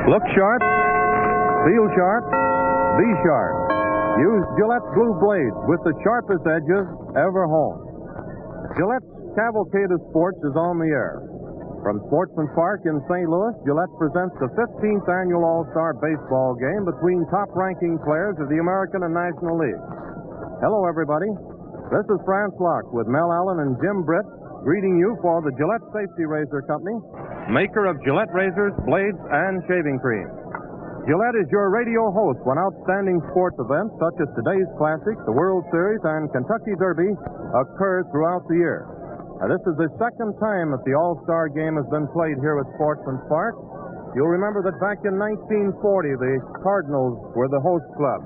Look sharp, feel sharp, be sharp. Use Gillette's Blue Blades with the sharpest edges ever honed. Gillette's Cavalcade of Sports is on the air. From Sportsman Park in St. Louis, Gillette presents the 15th annual All-Star Baseball game between top-ranking players of the American and National League. Hello, everybody. This is France Locke with Mel Allen and Jim Britt greeting you for the Gillette Safety Razor Company, maker of Gillette razors, blades, and shaving cream. Gillette is your radio host when outstanding sports events such as today's Classic, the World Series, and Kentucky Derby occur throughout the year. Now, this is the second time that the All-Star game has been played here at Sportsman Park. You'll remember that back in 1940, the Cardinals were the host club.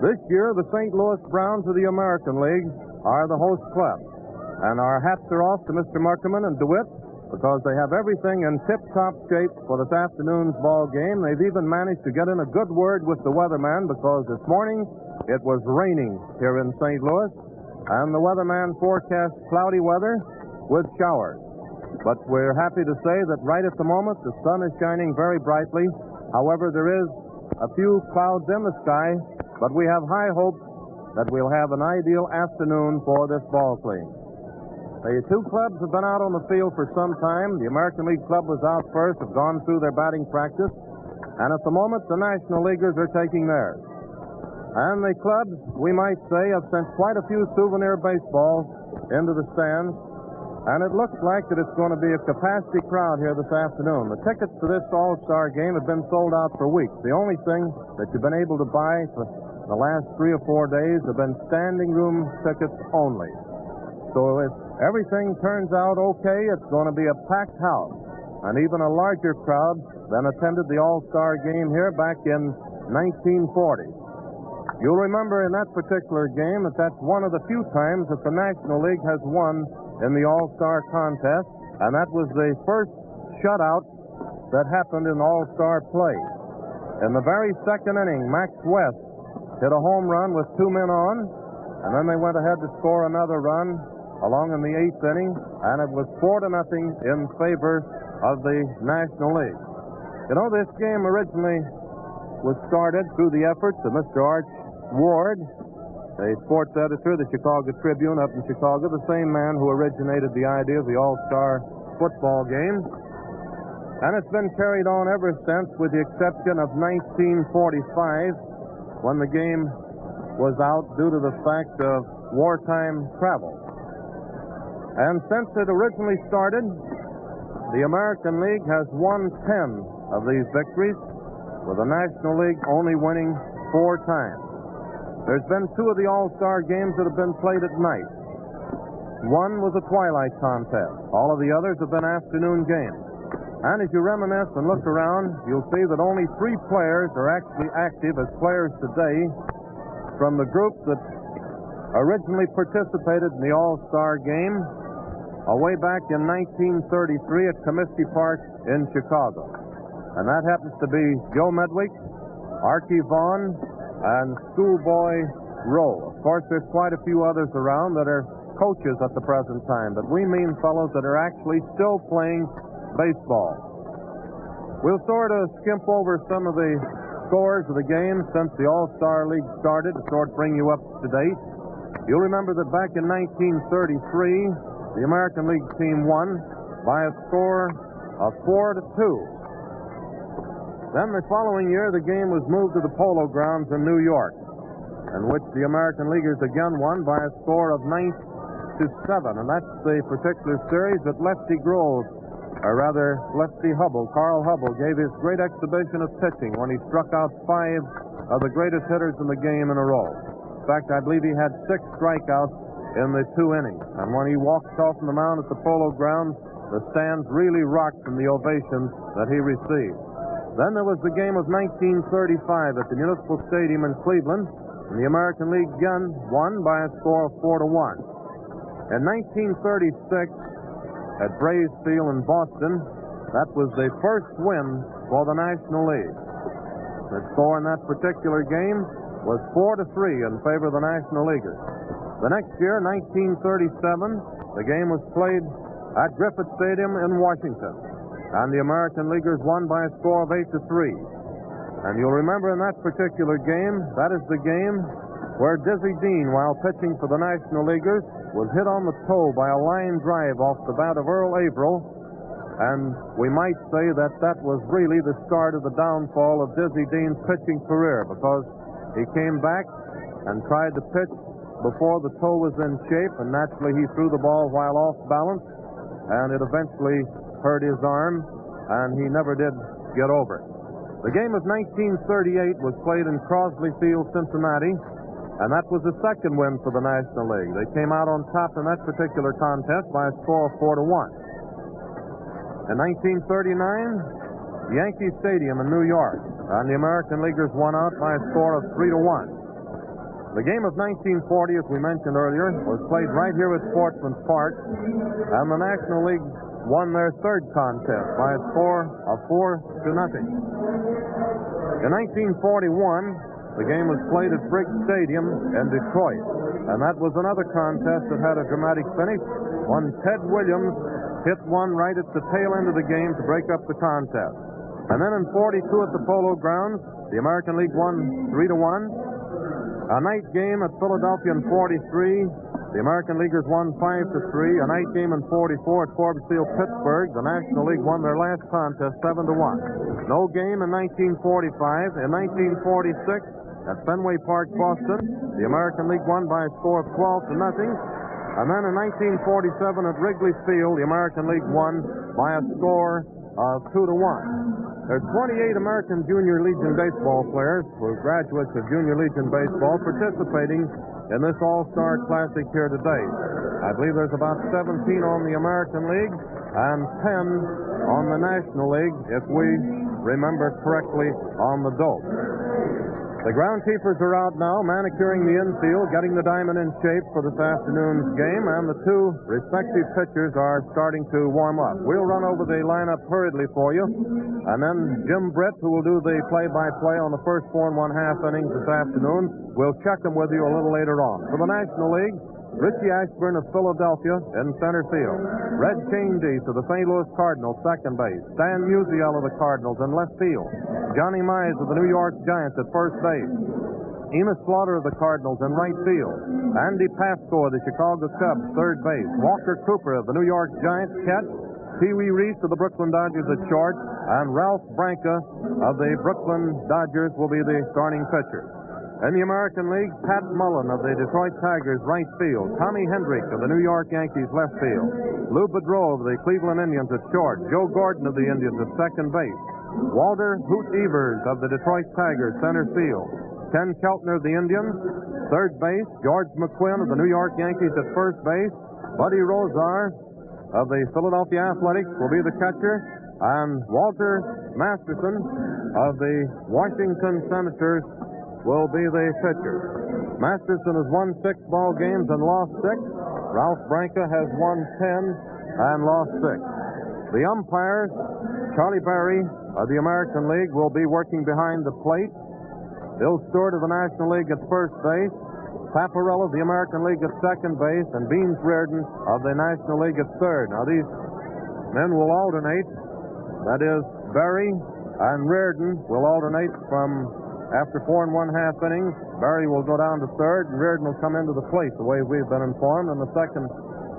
This year, the St. Louis Browns of the American League are the host club. And our hats are off to Mr. Muckerman and DeWitt because they have everything in tip-top shape for this afternoon's ball game. They've even managed to get in a good word with the weatherman because this morning it was raining here in St. Louis, and the weatherman forecast cloudy weather with showers. But we're happy to say that right at the moment the sun is shining very brightly. However, there is a few clouds in the sky, but we have high hopes that we'll have an ideal afternoon for this ball game. The two clubs have been out on the field for some time. The American League club was out first, have gone through their batting practice, and at the moment the National Leaguers are taking theirs. And the clubs, we might say, have sent quite a few souvenir baseballs into the stands, and it looks like that it's going to be a capacity crowd here this afternoon. The tickets to this All-Star game have been sold out for weeks. The only thing that you've been able to buy for the last 3 or 4 days have been standing room tickets only. So if everything turns out okay, it's going to be a packed house, and even a larger crowd than attended the All-Star game here back in 1940. You'll remember in that particular game that that's one of the few times that the National League has won in the All-Star contest, and that was the first shutout that happened in All-Star play. In the very second inning, Max West hit a home run with 2 men on, and then they went ahead to score another run along in the 8th inning, and it was 4-0 in favor of the National League. You know, this game originally was started through the efforts of Mr. Arch Ward, a sports editor of the Chicago Tribune up in Chicago, the same man who originated the idea of the All-Star football game. And it's been carried on ever since, with the exception of 1945, when the game was out due to the fact of wartime travel. And since it originally started, the American League has won 10 of these victories, with the National League only winning 4 times. There's been 2 of the All-Star games that have been played at night. One was a twilight contest. All of the others have been afternoon games. And as you reminisce and look around, you'll see that only 3 players are actually active as players today from the group that originally participated in the All-Star game way back in 1933 at Comiskey Park in Chicago. And that happens to be Joe Medwick, Archie Vaughn, and Schoolboy Rowe. Of course, there's quite a few others around that are coaches at the present time, but we mean fellows that are actually still playing baseball. We'll sort of skimp over some of the scores of the game since the All-Star League started to sort of bring you up to date. You'll remember that back in 1933, the American League team won by a score of 4-2. Then the following year, the game was moved to the Polo Grounds in New York, in which the American Leaguers again won by a score of 9-7. And that's the particular series that Lefty Hubble, Carl Hubble, gave his great exhibition of pitching when he struck out 5 of the greatest hitters in the game in a row. In fact, I believe he had 6 strikeouts in the 2 innings. And when he walked off from the mound at the Polo Grounds, the stands really rocked from the ovations that he received. Then there was the game of 1935 at the Municipal Stadium in Cleveland, and the American League again won by a score of 4-1. In 1936, at Braves Field in Boston, that was the first win for the National League. The score in that particular game was 4-3 in favor of the National Leaguers. The next year, 1937, the game was played at Griffith Stadium in Washington. and the American Leaguers won by a score of 8-3. And you'll remember in that particular game, that is the game where Dizzy Dean, while pitching for the National Leaguers, was hit on the toe by a line drive off the bat of Earl Averill. And we might say that that was really the start of the downfall of Dizzy Dean's pitching career, because he came back and tried to pitch before the toe was in shape, and naturally he threw the ball while off balance, and it eventually hurt his arm, and he never did get over it. The game of 1938 was played in Crosley Field, Cincinnati, and that was the second win for the National League. They came out on top in that particular contest by a score of 4-1. In 1939, Yankee Stadium in New York, and the American Leaguers won out by a score of 3-1. The game of 1940, as we mentioned earlier, was played right here at Sportsman Park, and the National League won their third contest by a score of 4-0. In 1941, the game was played at Briggs Stadium in Detroit, and that was another contest that had a dramatic finish when Ted Williams hit one right at the tail end of the game to break up the contest. And then in 42 at the Polo Grounds, the American League won 3-1. A night game at Philadelphia in 43, the American Leaguers won 5-3. A night game in 44 at Forbes Field, Pittsburgh, the National League won their last contest 7-1. No game in 1945. In 1946, at Fenway Park, Boston, the American League won by a score of 12-0. And then in 1947 at Wrigley Field, the American League won by a score of 2-1. There are 28 American Junior Legion baseball players who are graduates of Junior Legion baseball participating in this All-Star Classic here today. I believe there's about 17 on the American League and 10 on the National League, if we remember correctly, on the dope. The groundkeepers are out now, manicuring the infield, getting the diamond in shape for this afternoon's game, and the two respective pitchers are starting to warm up. We'll run over the lineup hurriedly for you, and then Jim Britt, who will do the play-by-play on the first 4 1/2 innings this afternoon, will check them with you a little later on. For the National League, Richie Ashburn of Philadelphia in center field. Red Chaney of the St. Louis Cardinals, second base. Stan Musial of the Cardinals in left field. Johnny Mize of the New York Giants at first base. Enos Slaughter of the Cardinals in right field. Andy Pasco of the Chicago Cubs, third base. Walker Cooper of the New York Giants, catch. Pee Wee Reese of the Brooklyn Dodgers at short. And Ralph Branca of the Brooklyn Dodgers will be the starting pitcher. In the American League, Pat Mullen of the Detroit Tigers, right field. Tommy Hendrick of the New York Yankees, left field. Lou Boudreau of the Cleveland Indians at short. Joe Gordon of the Indians at second base. Walter Hoot Evers of the Detroit Tigers, center field. Ken Keltner of the Indians, third base. George McQuinn of the New York Yankees at first base. Buddy Rozar of the Philadelphia Athletics will be the catcher. And Walter Masterson of the Washington Senators will be the pitcher. Masterson has won 6 ball games and lost 6. Ralph Branca has won 10 and lost 6. The umpires, Charlie Berry of the American League, will be working behind the plate. Bill Stewart of the National League at first base. Paparella of the American League at second base. And Beans Reardon of the National League at third. Now these men will alternate. That is, Berry and Reardon will alternate from after 4 1/2 innings. Berry will go down to third, and Reardon will come into the plate, the way we've been informed. And the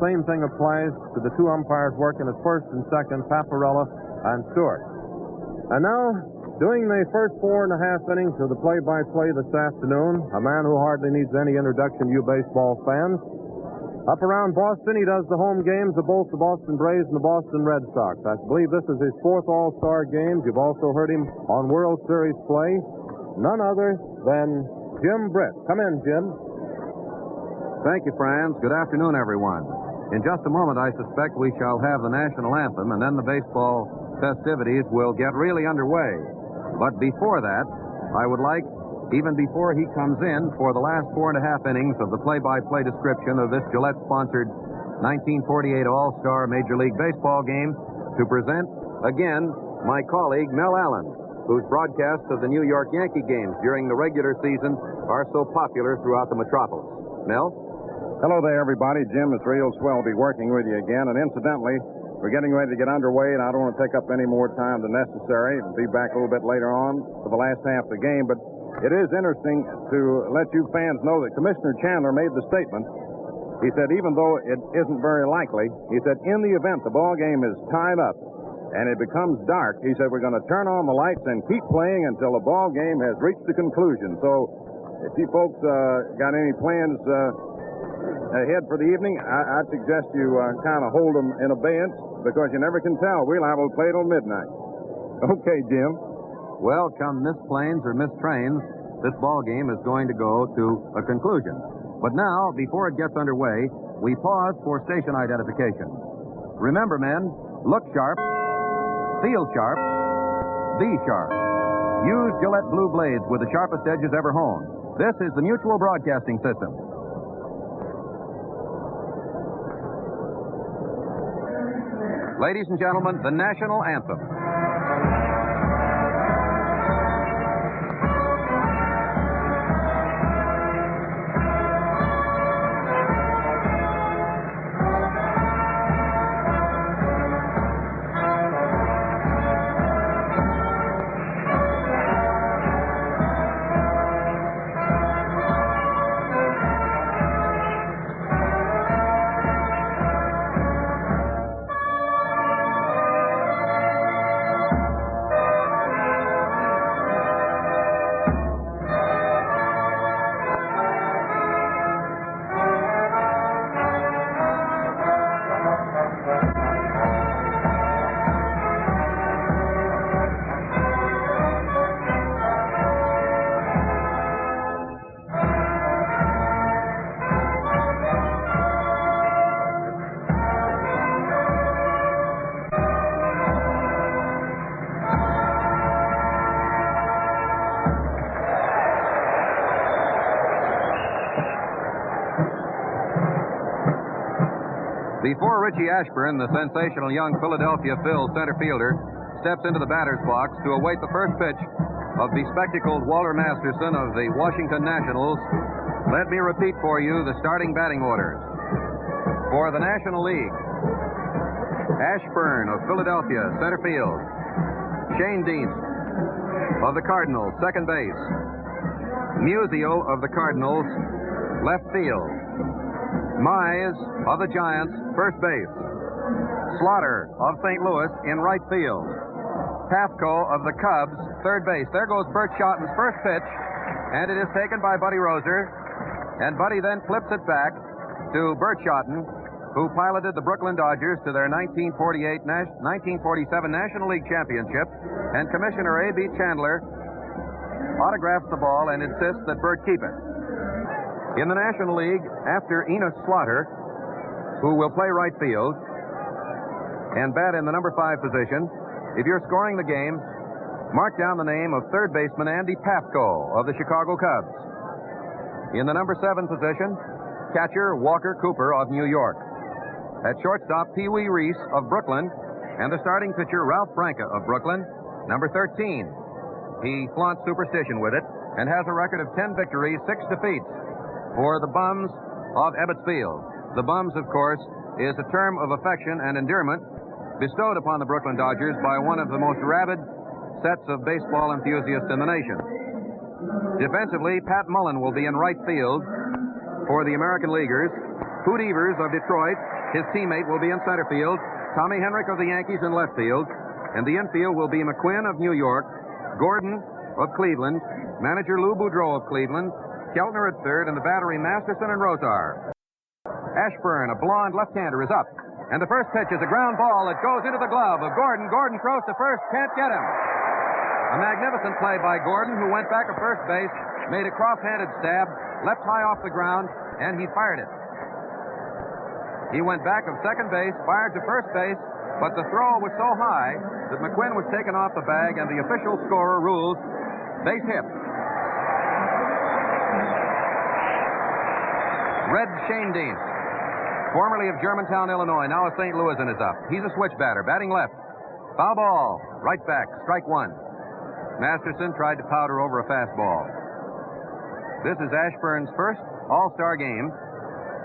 same thing applies to the two umpires working at first and second, Paparella and Stewart. And now, doing the first 4 1/2 innings of the play-by-play this afternoon, a man who hardly needs any introduction to you baseball fans. Up around Boston, he does the home games of both the Boston Braves and the Boston Red Sox. I believe this is his 4th All-Star game. You've also heard him on World Series play. None other than Jim Britt. Come in, Jim. Thank you, Franz. Good afternoon, everyone. In just a moment, I suspect we shall have the national anthem, and then the baseball festivities will get really underway. But before that, I would like, even before he comes in for the last 4 1/2 innings of the play-by-play description of this Gillette-sponsored 1948 All-Star Major League Baseball game, to present, again, my colleague, Mel Allen, whose broadcasts of the New York Yankee games during the regular season are so popular throughout the metropolis. Mel? Hello there, everybody. Jim, it's real swell to be working with you again. And incidentally, We're getting ready to get underway, and I don't want to take up any more time than necessary. We'll be back a little bit later on for the last half of the game, but it is interesting to let you fans know that Commissioner Chandler made the statement. He said, even though it isn't very likely, he said, in the event the ball game is tied up and it becomes dark, he said, we're going to turn on the lights and keep playing until the ball game has reached a conclusion. So if you folks got any plans ahead for the evening, I'd suggest you kind of hold them in abeyance, because you never can tell. We'll have to play till midnight. Okay, Jim. Well, come Miss Planes or Miss Trains, this ball game is going to go to a conclusion. But now, before it gets underway, we pause for station identification. Remember, men, look sharp, feel sharp, be sharp. Use Gillette Blue Blades with the sharpest edges ever honed. This is the Mutual Broadcasting System. Ladies and gentlemen, the national anthem. Before Richie Ashburn, the sensational young Philadelphia Phil center fielder, steps into the batter's box to await the first pitch of bespectacled Walter Masterson of the Washington Nationals, let me repeat for you the starting batting orders. For the National League, Ashburn of Philadelphia, center field. Shane Dienst of the Cardinals, second base. Musial of the Cardinals, left field. Mize of the Giants, first base. Slaughter of St. Louis in right field. Pafko of the Cubs, third base. There goes Bert Schotten's first pitch, and it is taken by Buddy Roser. And Buddy then flips it back to Bert Schotten, who piloted the Brooklyn Dodgers to their 1947 National League Championship. And Commissioner A.B. Chandler autographs the ball and insists that Bert keep it. In the National League, after Enos Slaughter, who will play right field and bat in the number 5 position, if you're scoring the game, mark down the name of third baseman Andy Pafko of the Chicago Cubs. In the number 7 position, catcher Walker Cooper of New York. At shortstop, Pee Wee Reese of Brooklyn, and the starting pitcher Ralph Branca of Brooklyn, number 13. He flaunts superstition with it and has a record of 10 victories, 6 defeats for the Bums of Ebbets Field. The Bums, of course, is a term of affection and endearment bestowed upon the Brooklyn Dodgers by one of the most rabid sets of baseball enthusiasts in the nation. Defensively, Pat Mullen will be in right field for the American Leaguers. Hoot Evers of Detroit, his teammate, will be in center field. Tommy Henrich of the Yankees in left field. And the infield will be McQuinn of New York, Gordon of Cleveland, manager Lou Boudreau of Cleveland, Keltner at third, and the battery Masterson and Rosar. Ashburn, a blonde left-hander, is up. And the first pitch is a ground ball that goes into the glove of Gordon. Gordon throws to first, can't get him. A magnificent play by Gordon, who went back at first base, made a cross-handed stab, left high off the ground, and he fired it. He went back of second base, fired to first base, but the throw was so high that McQuinn was taken off the bag, and the official scorer rules base hit. Red Shane Dienst, formerly of Germantown, Illinois, now of St. Louis, and is up. He's a switch batter, batting left. Foul ball, right back, strike one. Masterson tried to powder over a fastball. This is Ashburn's first All-Star game.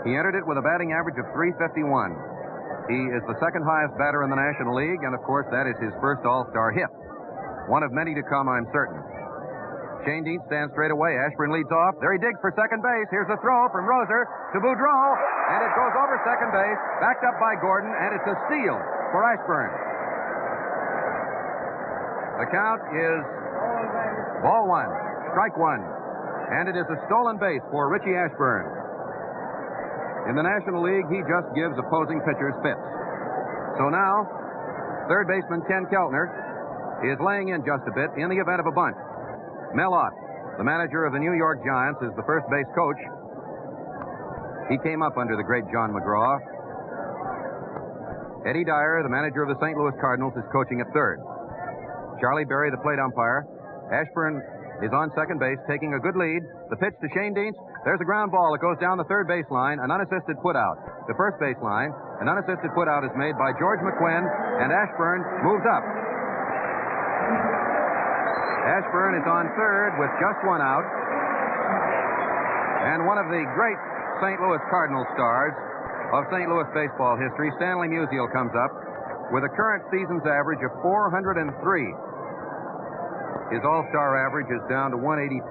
He entered it with a batting average of .351. He is the second highest batter in the National League, and of course, that is his first All-Star hit. One of many to come, I'm certain. Shane Dean stands straight away. Ashburn leads off. There he digs for second base. Here's a throw from Roser to Boudreau, and it goes over second base, backed up by Gordon, and it's a steal for Ashburn. The count is ball one, strike one, and it is a stolen base for Richie Ashburn. In the National League, he just gives opposing pitchers fits. So now, third baseman Ken Keltner is laying in just a bit in the event of a bunt. Mel Ott, the manager of the New York Giants, is the first base coach. He came up under the great John McGraw. Eddie Dyer, the manager of the St. Louis Cardinals, is coaching at third. Charlie Berry, the plate umpire. Ashburn is on second base, taking a good lead. The pitch to Shane Dean. There's a ground ball that goes down the third base line, an unassisted put-out. The first base line, an unassisted put-out is made by George McQuinn, and Ashburn moves up. Ashburn is on third with just one out. And one of the great St. Louis Cardinal stars of St. Louis baseball history, Stanley Musial, comes up with a current season's average of 403. His All-Star average is down to 182.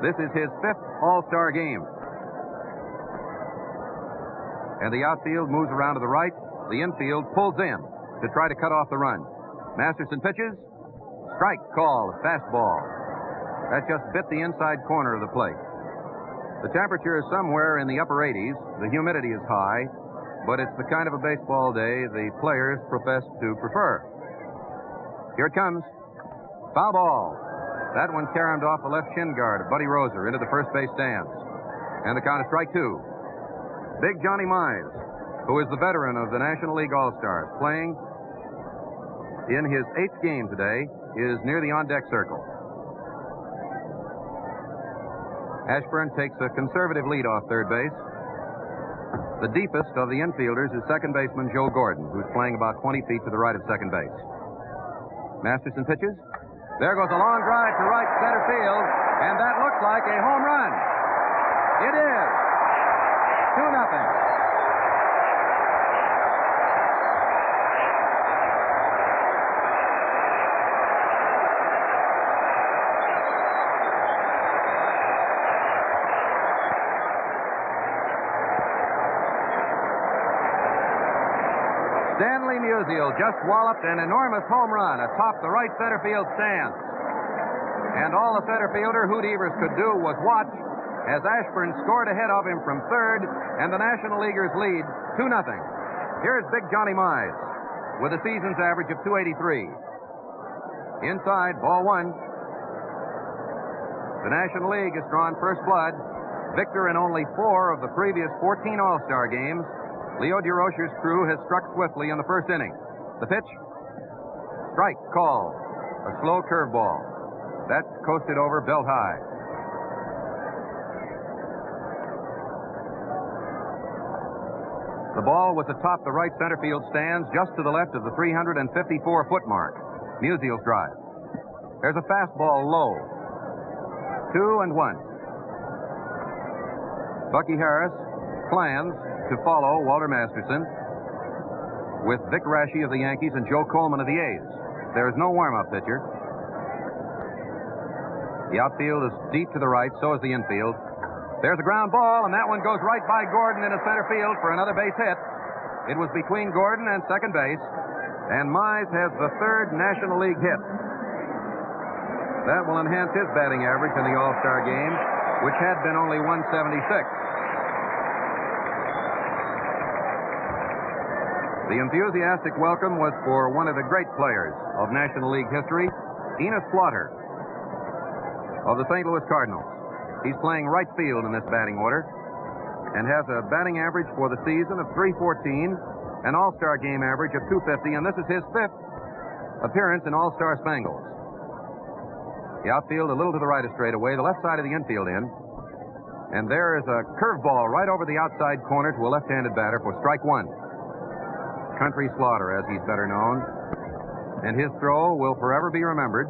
This is his fifth All-Star game. And the outfield moves around to the right. The infield pulls in to try to cut off the run. Masterson pitches. Strike call, fastball. That just bit the inside corner of the plate. The temperature is somewhere in the upper 80s. The humidity is high, but it's the kind of a baseball day the players profess to prefer. Here it comes. Foul ball. That one caromed off the left shin guard of Buddy Roser into the first base stands. And the count is strike two. Big Johnny Mize, who is the veteran of the National League All-Stars, playing in his 8th game today, is near the on-deck circle. Ashburn takes a conservative lead off third base. The deepest of the infielders is second baseman Joe Gordon, who's playing about 20 feet to the right of second base. Masterson pitches. There goes a long drive to right center field, and that looks like a home run. It is. 2-0. Stanley Musial just walloped an enormous home run atop the right center field stands. And all the center fielder, Hoot Evers, could do was watch as Ashburn scored ahead of him from third, and the National Leaguers lead 2-0. Here's Big Johnny Mize with a season's average of 283. Inside, ball one. The National League has drawn first blood. Victor in only 4 of the previous 14 All-Star games. Leo DeRocher's crew has struck swiftly in the first inning. The pitch. Strike call. A slow curveball. That coasted over belt high. The ball was atop the right center field stands, just to the left of the 354-foot mark. Musial's drive. There's a fastball low. 2-1. Bucky Harris plans to follow Walter Masterson with Vic Raschi of the Yankees and Joe Coleman of the A's. There is no warm-up pitcher. The outfield is deep to the right, so is the infield. There's a ground ball, and that one goes right by Gordon into center field for another base hit. It was between Gordon and second base, and Mize has the third National League hit. That will enhance his batting average in the All-Star game, which had been only 176. The enthusiastic welcome was for one of the great players of National League history, Enos Slaughter of the St. Louis Cardinals. He's playing right field in this batting order and has a batting average for the season of 314, an All-Star game average of 250, and this is his 5th appearance in All-Star Spangles. The outfield a little to the right of straightaway, the left side of the infield in, and there is a curveball right over the outside corner to a left-handed batter for strike one. Country Slaughter, as he's better known, and his throw will forever be remembered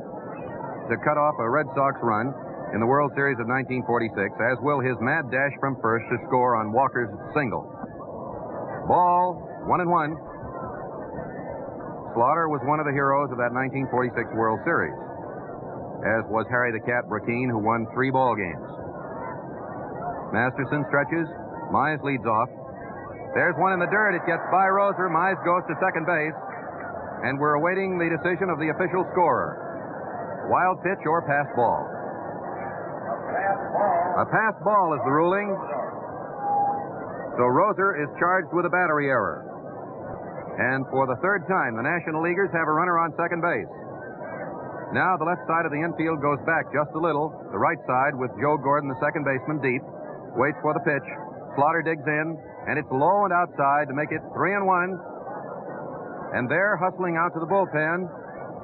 to cut off a Red Sox run in the World Series of 1946, as will his mad dash from first to score on Walker's single. Ball 1-1. Slaughter was one of the heroes of that 1946 World Series, as was Harry the Cat Brackeen, who won 3 ball games. Masterson stretches. Mize leads off. There's one in the dirt. It gets by Roser. Mize goes to second base. And we're awaiting the decision of the official scorer. Wild pitch or pass ball? A pass ball is the ruling. So Roser is charged with a battery error. And for the third time, the National Leaguers have a runner on second base. Now the left side of the infield goes back just a little. The right side, with Joe Gordon, the second baseman, deep, waits for the pitch. Slaughter digs in, and it's low and outside to make it 3-1. And there, hustling out to the bullpen,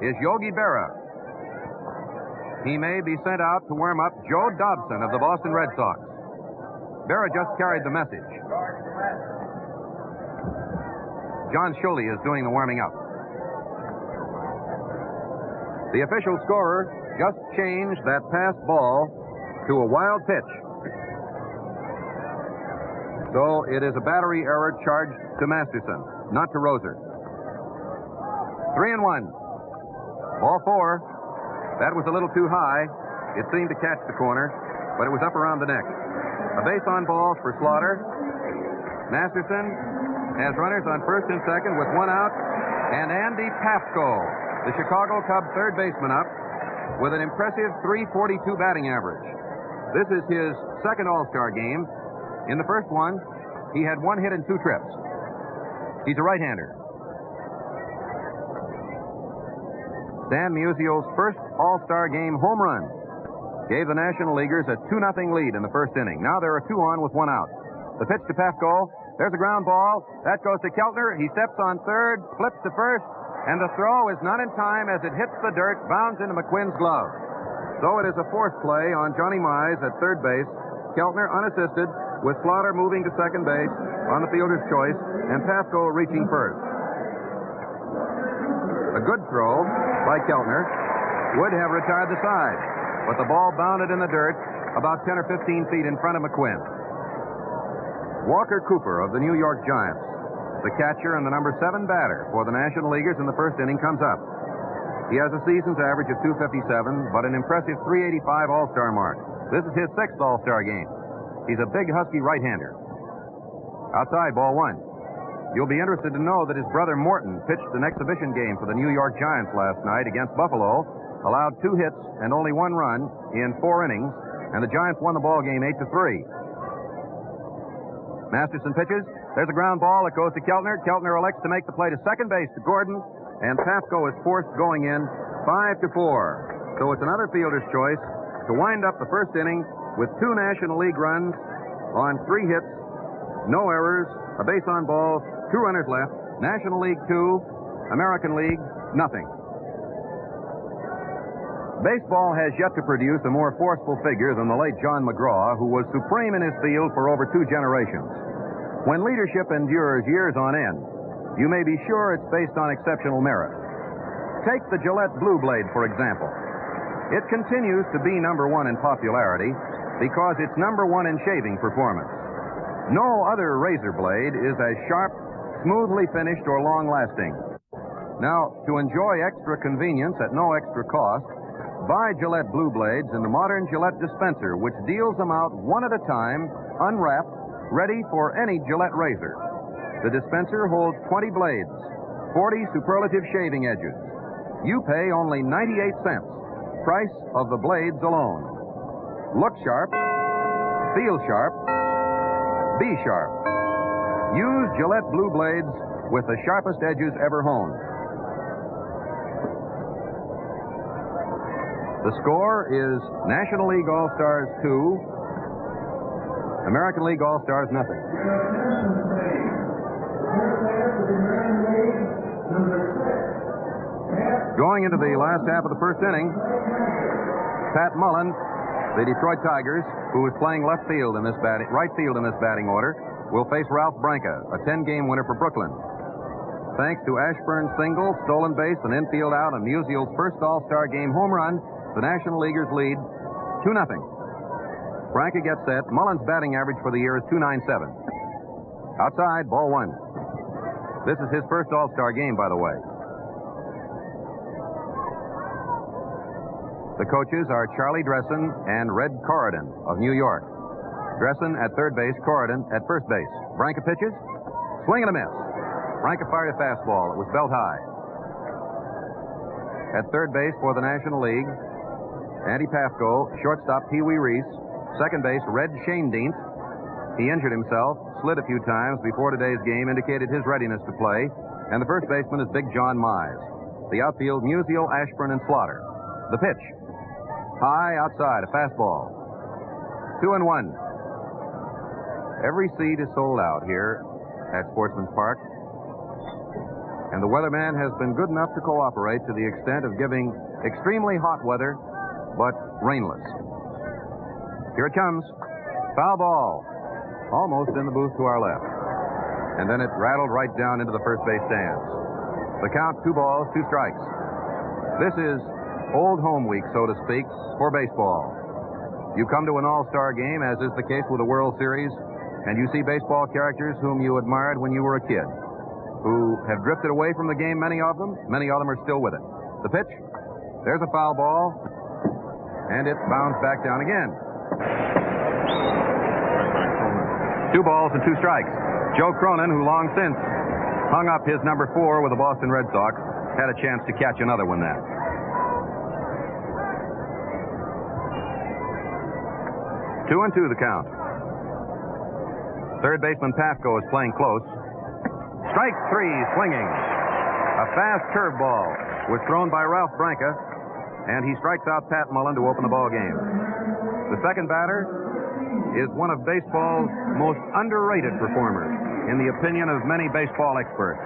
is Yogi Berra. He may be sent out to warm up Joe Dobson of the Boston Red Sox. Berra just carried the message. John Schulte is doing the warming up. The official scorer just changed that pass ball to a wild pitch. So it is a battery error charged to Masterson, not to Roser. 3-1. Ball 4. That was a little too high. It seemed to catch the corner, but it was up around the neck. A base on balls for Slaughter. Masterson has runners on first and second with 1 out, and Andy Pafko, the Chicago Cub third baseman, up with an impressive .342 batting average. This is his second All-Star game. In the first one, he had 1 hit and 2 trips. He's a right-hander. Stan Musial's first All-Star game home run gave the National Leaguers a 2-0 lead in the first inning. Now there are 2 on with 1 out. The pitch to Pafko. There's a ground ball. That goes to Keltner. He steps on third, flips to first, and the throw is not in time as it hits the dirt, bounds into McQuinn's glove. So it is a force play on Johnny Mize at third base. Keltner unassisted, with Slaughter moving to second base on the fielder's choice, and Pafko reaching first. A good throw by Keltner would have retired the side, but the ball bounded in the dirt about 10 or 15 feet in front of McQuinn. Walker Cooper of the New York Giants, the catcher and the number 7 batter for the National Leaguers in the first inning, comes up. He has a season's average of .257, but an impressive .385 All-Star mark. This is his 6th All-Star game. He's a big, husky right-hander. Outside, ball 1. You'll be interested to know that his brother Morton pitched an exhibition game for the New York Giants last night against Buffalo, allowed 2 hits and only 1 run in 4 innings, and the Giants won the ball game 8-3. Masterson pitches. There's a ground ball. It goes to Keltner. Keltner elects to make the play to second base to Gordon, and Pafko is forced going in 5-4. So it's another fielder's choice to wind up the first inning with 2 National League runs on 3 hits, no errors, a base on balls, 2 runners left. National League 2, American League nothing. Baseball has yet to produce a more forceful figure than the late John McGraw, who was supreme in his field for over 2 generations. When leadership endures years on end, you may be sure it's based on exceptional merit. Take the Gillette Blue Blade, for example. It continues to be number 1 in popularity because it's number 1 in shaving performance. No other razor blade is as sharp, smoothly finished, or long-lasting. Now, to enjoy extra convenience at no extra cost, buy Gillette Blue Blades in the modern Gillette dispenser, which deals them out one at a time, unwrapped, ready for any Gillette razor. The dispenser holds 20 blades, 40 superlative shaving edges. You pay only 98 cents, price of the blades alone. Look sharp, feel sharp, be sharp. Use Gillette Blue Blades with the sharpest edges ever honed. The score is National League All-Stars 2, American League All-Stars nothing. Going into the last half of the first inning, Pat Mullen, the Detroit Tigers, who is playing right field in this batting order, will face Ralph Branca, a 10-game winner for Brooklyn. Thanks to Ashburn's single, stolen base, and infield out, and Musial's first All-Star game home run, the National Leaguers lead 2-0. Branca gets set. Mullen's batting average for the year is .297. Outside, ball 1. This is his first All-Star game, by the way. The coaches are Charlie Dressen and Red Corridon of New York. Dressen at third base, Corridon at first base. Branca pitches. Swing and a miss. Branca fired a fastball. It was belt high. At third base for the National League, Andy Pafko. Shortstop, Pee Wee Reese. Second base, Red Schoendienst. He injured himself, slid a few times before today's game, indicated his readiness to play. And the first baseman is Big John Mize. The outfield, Musial, Ashburn, and Slaughter. The pitch. High outside, a fastball. 2-1. Every seat is sold out here at Sportsman's Park. And the weatherman has been good enough to cooperate to the extent of giving extremely hot weather, but rainless. Here it comes. Foul ball. Almost in the booth to our left. And then it rattled right down into the first base stands. The count, 2 balls, 2 strikes. This is old home week, so to speak, for baseball. You come to an all-star game, as is the case with the World Series, and you see baseball characters whom you admired when you were a kid, who have drifted away from the game, many of them are still with it. The pitch, there's a foul ball, and it bounced back down again. 2 balls and 2 strikes. Joe Cronin, who long since hung up his number 4 with the Boston Red Sox, had a chance to catch another one then. 2-2 the count. Third baseman Pafko is playing close. Strike 3, swinging. A fast curveball was thrown by Ralph Branca, and he strikes out Pat Mullen to open the ball game. The second batter is one of baseball's most underrated performers, in the opinion of many baseball experts.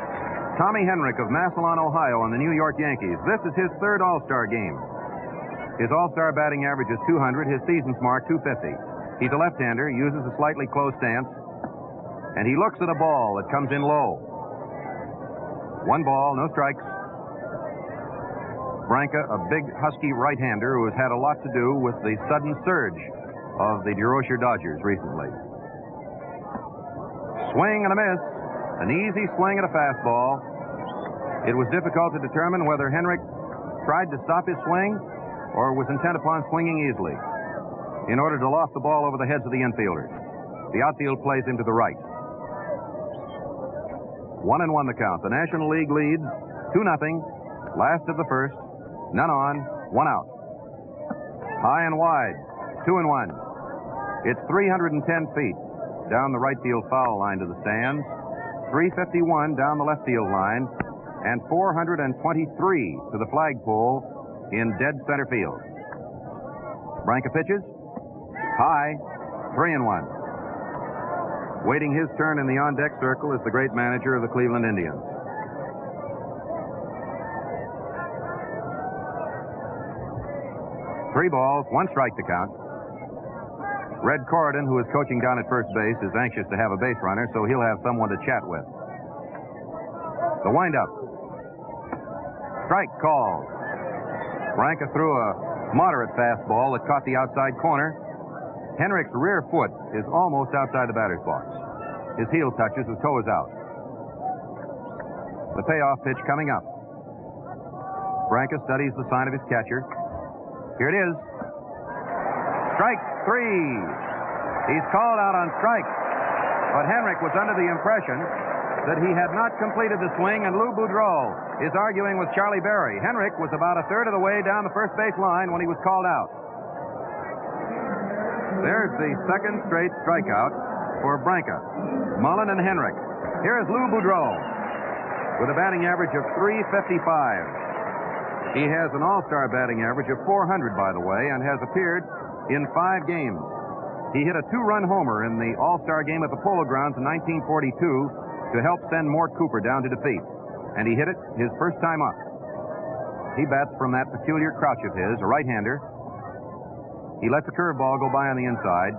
Tommy Henrich of Massillon, Ohio, on the New York Yankees. This is his third All-Star game. His All-Star batting average is .200. His season's mark, .250. He's a left-hander, uses a slightly closed stance, and he looks at a ball that comes in low. 1 ball, no strikes. Branca, a big, husky right-hander who has had a lot to do with the sudden surge of the DeRocher Dodgers recently. Swing and a miss. An easy swing at a fastball. It was difficult to determine whether Henrich tried to stop his swing or was intent upon swinging easily in order to loft the ball over the heads of the infielders. The outfield plays him to the right. 1-1 the count. The National League leads 2-0. Last of the first. None on, 1 out. High and wide. 2-1. It's 310 feet down the right field foul line to the stands, 351 down the left field line, and 423 to the flagpole in dead center field. Branca pitches. High, 3-1. Waiting his turn in the on-deck circle is the great manager of the Cleveland Indians. Three balls, 1 strike to count. Red Corridon, who is coaching down at first base, is anxious to have a base runner, so he'll have someone to chat with. The windup. Strike called. Branca threw a moderate fastball that caught the outside corner. Henrich's rear foot is almost outside the batter's box. His heel touches, his toe is out. The payoff pitch coming up. Branca studies the sign of his catcher. Here it is. Strike 3. He's called out on strikes. But Henrich was under the impression that he had not completed the swing, and Lou Boudreau is arguing with Charlie Berry. Henrich was about a third of the way down the first base line when he was called out. There's the second straight strikeout for Branca, Mullen, and Henrich. Here is Lou Boudreau with a batting average of .355. He has an all-star batting average of .400, by the way, and has appeared in 5 games. He hit a 2-run homer in the all-star game at the Polo Grounds in 1942 to help send Mort Cooper down to defeat. And he hit it his first time up. He bats from that peculiar crouch of his, a right-hander. He lets a curveball go by on the inside.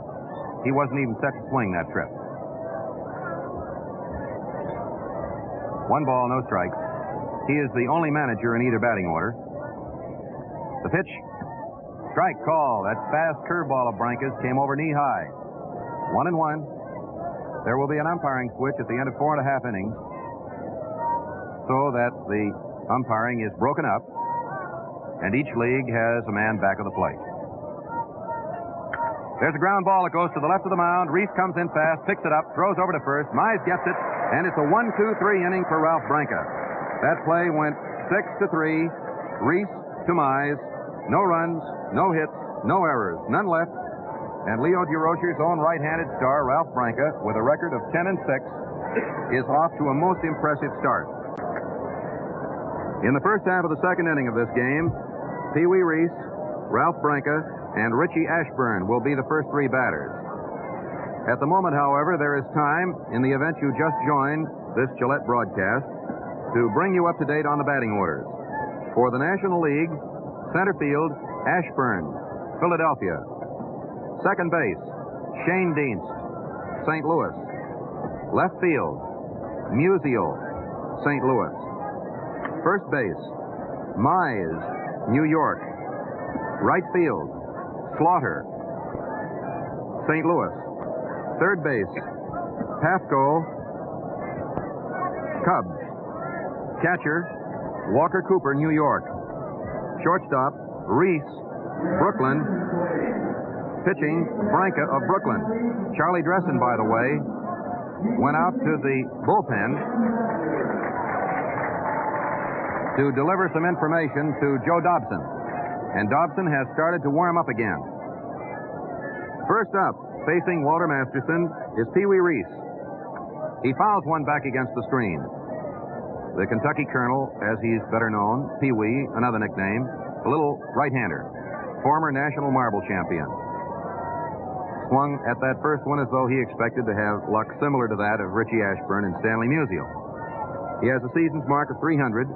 He wasn't even set to swing that trip. 1 ball, no strikes. He is the only manager in either batting order. The pitch. Strike call. That fast curveball of Branca's came over knee high. 1-1. There will be an umpiring switch at the end of 4.5 innings. so that the umpiring is broken up, and each league has a man back of the plate. There's a ground ball that goes to the left of the mound. Reese comes in fast, picks it up, throws over to first. Mize gets it, and it's a 1-2-3 inning for Ralph Branca. That play went 6-3. Reese to Mize. No runs, no hits, no errors, none left. And Leo DeRocher's own right-handed star, Ralph Branca, with a record of 10-6, is off to a most impressive start. In the first half of the second inning of this game, Pee Wee Reese, Ralph Branca, and Richie Ashburn will be the first three batters. At the moment, however, there is time, in the event you just joined this Gillette broadcast, to bring you up to date on the batting orders. For the National League, center field, Ashburn, Philadelphia. Second base, Shane Dienst, St. Louis. Left field, Musial, St. Louis. First base, Mize, New York. Right field, Slaughter, St. Louis. Third base, Pafko, Cubs. Catcher, Walker Cooper, New York. Shortstop, Reese, Brooklyn. Pitching, Branca of Brooklyn. Charlie Dressen, by the way, went out to the bullpen to deliver some information to Joe Dobson. And Dobson has started to warm up again. First up, facing Walter Masterson, is Pee Wee Reese. He fouls one back against the screen. The Kentucky Colonel, as he's better known, Pee Wee, another nickname, a little right-hander, former national marble champion. Swung at that first one as though he expected to have luck similar to that of Richie Ashburn and Stanley Musial. He has a season's mark of 300,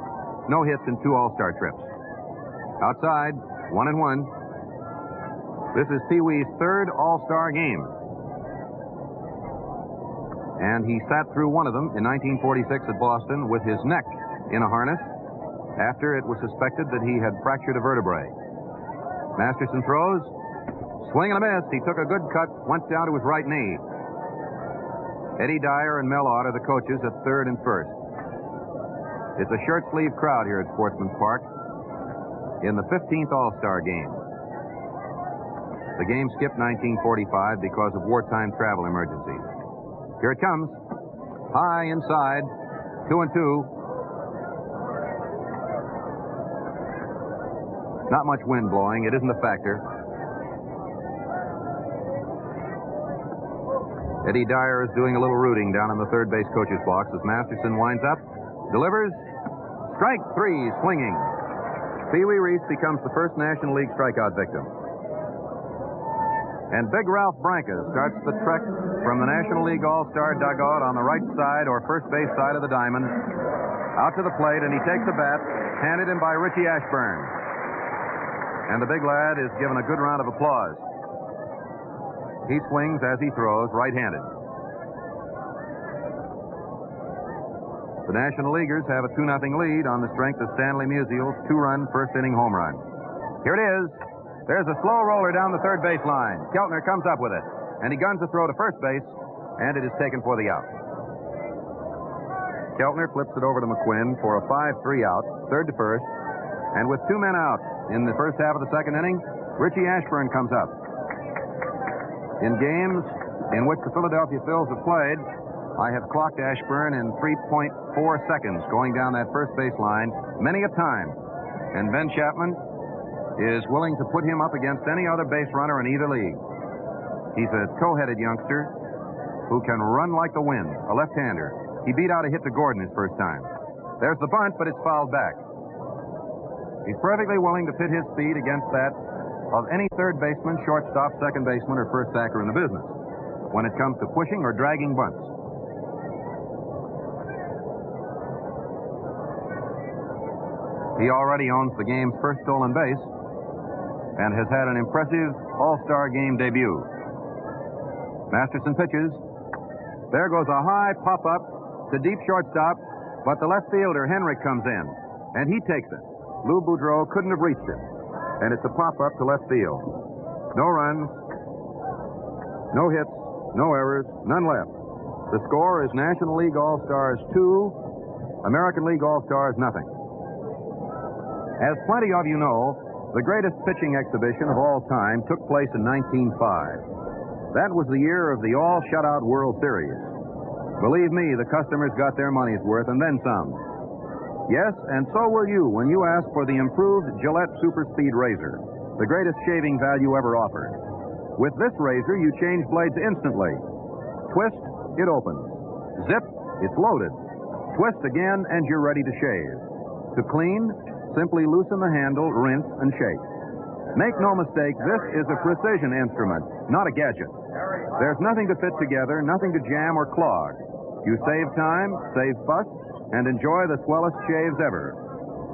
no hits in 2 All-Star trips. Outside, 1-1. This is Pee Wee's third All-Star game. And he sat through one of them in 1946 at Boston with his neck in a harness after it was suspected that he had fractured a vertebrae. Masterson throws. Swing and a miss. He took a good cut, went down to his right knee. Eddie Dyer and Mel Ott are the coaches at third and first. It's a shirt-sleeve crowd here at Sportsman Park in the 15th All-Star game. The game skipped 1945 because of wartime travel emergencies. Here it comes. High inside. 2-2. Not much wind blowing. It isn't a factor. Eddie Dyer is doing a little rooting down in the third base coach's box as Masterson winds up, delivers. Strike 3, swinging. Pee Wee Reese becomes the first National League strikeout victim. And Big Ralph Branca starts the trek from the National League All-Star dugout on the right side or first base side of the diamond out to the plate, and he takes a bat handed him by Richie Ashburn. And the big lad is given a good round of applause. He swings as he throws, right-handed. The National Leaguers have a 2-0 lead on the strength of Stanley Musial's 2-run first-inning home run. Here it is. There's a slow roller down the third base line. Keltner comes up with it, and he guns a throw to first base, and it is taken for the out. Keltner flips it over to McQuinn for a 5-3 out, third to first, and with 2 men out in the first half of the second inning, Richie Ashburn comes up. In games in which the Philadelphia Phils have played, I have clocked Ashburn in 3.4 seconds going down that first base line many a time. And Ben Chapman is willing to put him up against any other base runner in either league. He's a toe-headed youngster who can run like the wind, a left-hander. He beat out a hit to Gordon his first time. There's the bunt, but it's fouled back. He's perfectly willing to pit his speed against that of any third baseman, shortstop, second baseman, or first backer in the business when it comes to pushing or dragging bunts. He already owns the game's first stolen base and has had an impressive All-Star game debut. Masterson pitches. There goes a high pop-up to deep shortstop, but the left fielder, Henrik, comes in, and he takes it. Lou Boudreau couldn't have reached it, and it's a pop-up to left field. No runs, no hits, no errors, none left. The score is National League All-Stars 2, American League All-Stars, nothing. As plenty of you know, the greatest pitching exhibition of all time took place in 1905. That was the year of the all-shutout World Series. Believe me, the customers got their money's worth and then some. Yes, and so will you when you ask for the improved Gillette Super Speed Razor, the greatest shaving value ever offered. With this razor, you change blades instantly. Twist, it opens. Zip, it's loaded. Twist again, and you're ready to shave. To clean, simply loosen the handle, rinse, and shake. Make no mistake, this is a precision instrument, not a gadget. There's nothing to fit together, nothing to jam or clog. You save time, save fuss, and enjoy the swellest shaves ever.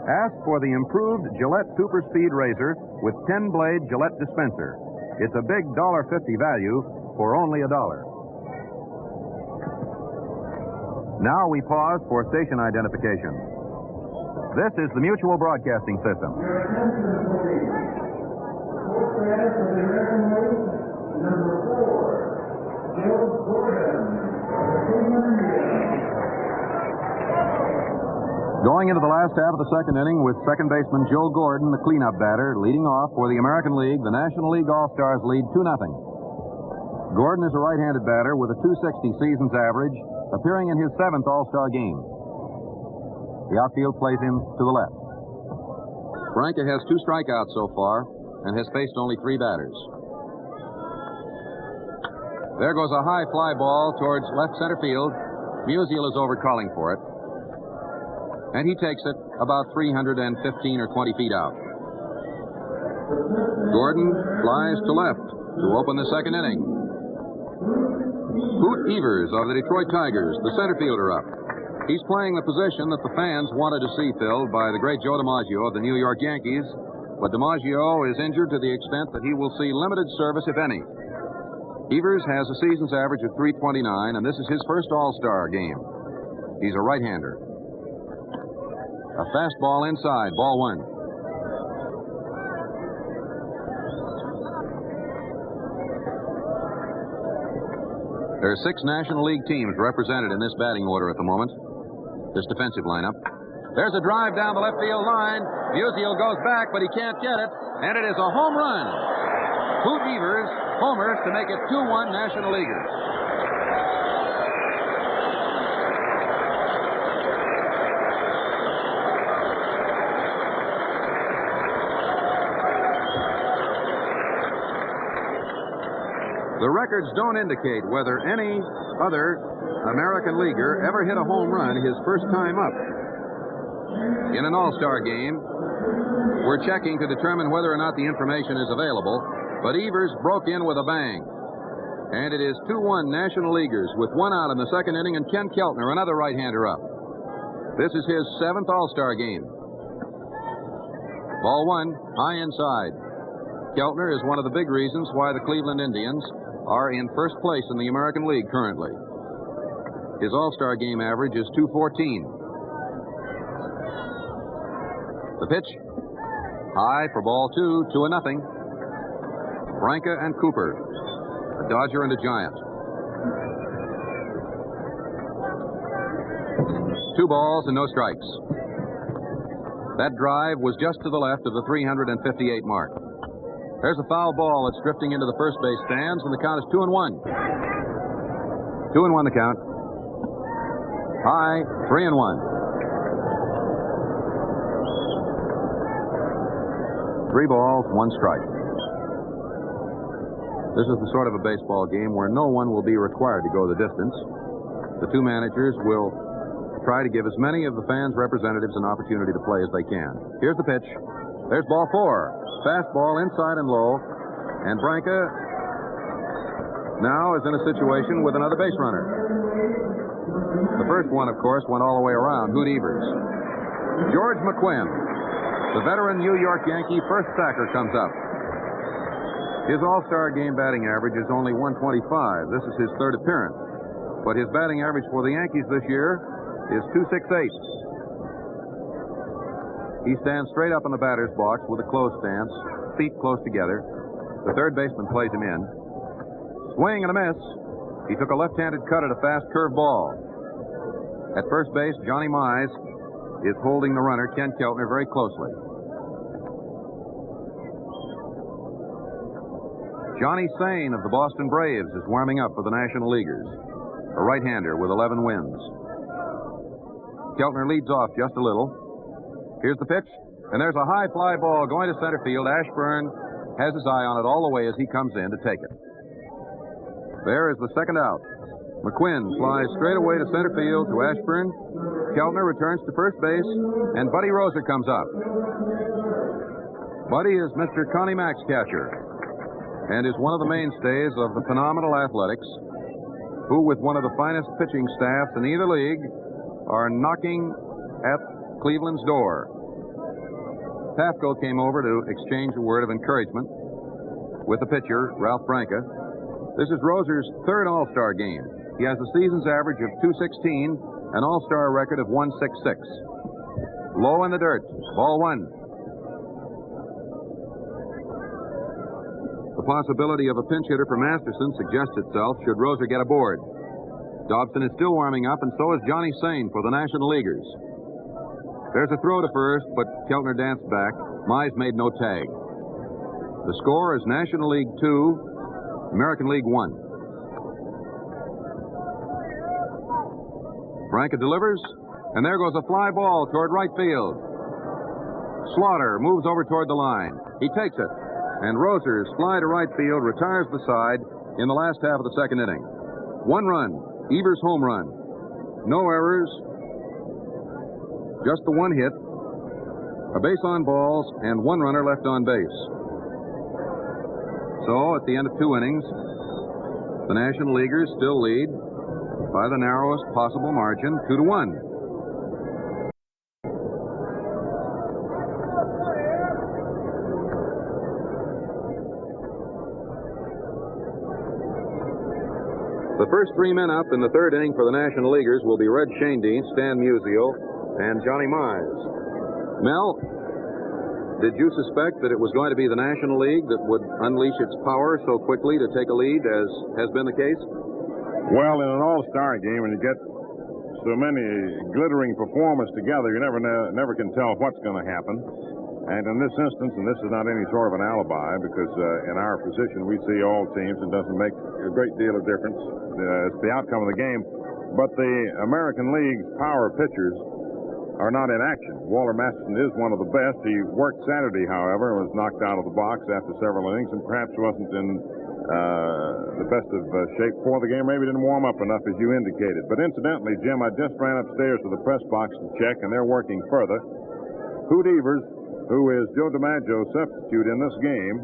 Ask for the improved Gillette Super Speed Razor with 10-blade Gillette dispenser. It's a big $1.50 value for only $1. Now we pause for station identification. This is the Mutual Broadcasting System. Going into the last half of the second inning with second baseman Joe Gordon, the cleanup batter, leading off for the American League. The National League All-Stars lead 2-0. Gordon is a right-handed batter with a .260 season's average, appearing in his 7th All-Star game. The outfield plays him to the left. Branca has 2 strikeouts so far and has faced only 3 batters. There goes a high fly ball towards left center field. Musial is over calling for it. And he takes it about 315 or 20 feet out. Gordon flies to left to open the second inning. Hoot Evers of the Detroit Tigers, the center fielder, up. He's playing the position that the fans wanted to see filled by the great Joe DiMaggio of the New York Yankees, but DiMaggio is injured to the extent that he will see limited service, if any. Evers has a season's average of .329, and this is his first All-Star game. He's a right-hander. A fastball inside, ball 1. There are 6 National League teams represented in this batting order at the moment. This defensive lineup. There's a drive down the left field line. Musial goes back, but he can't get it, and it is a home run. Hoot Evers homers to make it 2-1 National Leaguers. The records don't indicate whether any other American leaguer ever hit a home run his first time up. In an All-Star game, we're checking to determine whether or not the information is available, but Evers broke in with a bang. And it is 2-1 National Leaguers with 1 out in the second inning and Ken Keltner, another right-hander, up. This is his 7th All-Star game. Ball 1, high inside. Keltner is one of the big reasons why the Cleveland Indians are in first place in the American League currently. His All-Star game average is .214. The pitch, high for ball 2, 2-0. Branca and Cooper, a Dodger and a Giant. 2 balls and no strikes. That drive was just to the left of the 358 mark. There's a foul ball that's drifting into the first base stands, and the count is 2-1. 2-1 the count. High, 3-1. Three balls, 1 strike. This is the sort of a baseball game where no one will be required to go the distance. The 2 managers will try to give as many of the fans' representatives an opportunity to play as they can. Here's the pitch. There's ball 4. Fastball inside and low. And Branca now is in a situation with another base runner. The first one, of course, went all the way around, Hoot Evers. George McQuinn, the veteran New York Yankee first sacker, comes up. His All-Star game batting average is only .125. This is his 3rd appearance. But his batting average for the Yankees this year is .268. He stands straight up in the batter's box with a closed stance, feet close together. The third baseman plays him in. Swing and a miss. He took a left-handed cut at a fast curve ball. At first base, Johnny Mize is holding the runner, Ken Keltner, very closely. Johnny Sain of the Boston Braves is warming up for the National Leaguers, a right-hander with 11 wins. Keltner leads off just a little. Here's the pitch, and there's a high fly ball going to center field. Ashburn has his eye on it all the way as he comes in to take it. There is the second out. McQuinn flies straight away to center field to Ashburn. Keltner returns to first base, and Buddy Roser comes up. Buddy is Mr. Connie Mack's catcher and is one of the mainstays of the phenomenal Athletics, who, with one of the finest pitching staffs in either league, are knocking at Cleveland's door. Pafko came over to exchange a word of encouragement with the pitcher, Ralph Branca. This is Roser's third All-Star game. He has a season's average of .216, an All-Star record of .166. Low in the dirt, ball one. The possibility of a pinch hitter for Masterson suggests itself should Roser get aboard. Dobson is still warming up, and so is Johnny Sain for the National Leaguers. There's a throw to first, but Keltner danced back. Mize made no tag. The score is National League 2, American League 1. Branca delivers, and there goes a fly ball toward right field. Slaughter moves over toward the line. He takes it, and Roser's fly to right field retires the side in the last half of the second inning. 1 run, Evers' home run. No errors, just the 1 hit, a base on balls, and 1 runner left on base. So, at the end of 2 innings, the National Leaguers still lead by the narrowest possible margin, 2-1. The first 3 men up in the third inning for the National Leaguers will be Red Schoendienst, Stan Musial, and Johnny Mize. Mel, did you suspect that it was going to be the National League that would unleash its power so quickly to take a lead, as has been the case? Well, in an all-star game, when you get so many glittering performers together, you never can tell what's going to happen. And in this instance, and this is not any sort of an alibi, because in our position we see all teams, and it doesn't make a great deal of difference. It's the outcome of the game. But the American League's power pitchers are not in action. Walter Masterson is one of the best. He worked Saturday, however, and was knocked out of the box after several innings, and perhaps wasn't in the best of shape for the game. Maybe didn't warm up enough, as you indicated. But incidentally, Jim, I just ran upstairs to the press box to check, and they're working further. Hoot Evers, who is Joe DiMaggio's substitute in this game,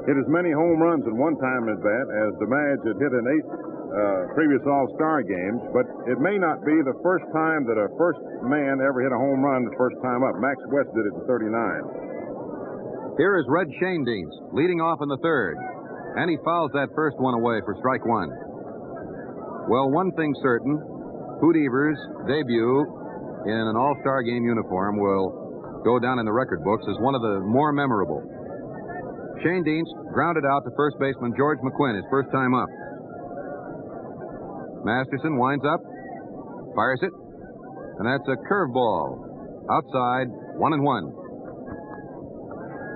hit as many home runs in one time at bat as DiMaggio had hit in 8 previous All-Star games, but it may not be the first time that a first man ever hit a home run the first time up. Max West did it in '39. Here is Red Schoendienst leading off in the third, and he fouls that first one away for strike 1. Well, one thing certain, Hoot Evers' debut in an All-Star game uniform will go down in the record books as one of the more memorable. Schoendienst grounded out to first baseman George McQuinn his first time up. Masterson winds up, fires it, and that's a curveball. Outside, 1-1.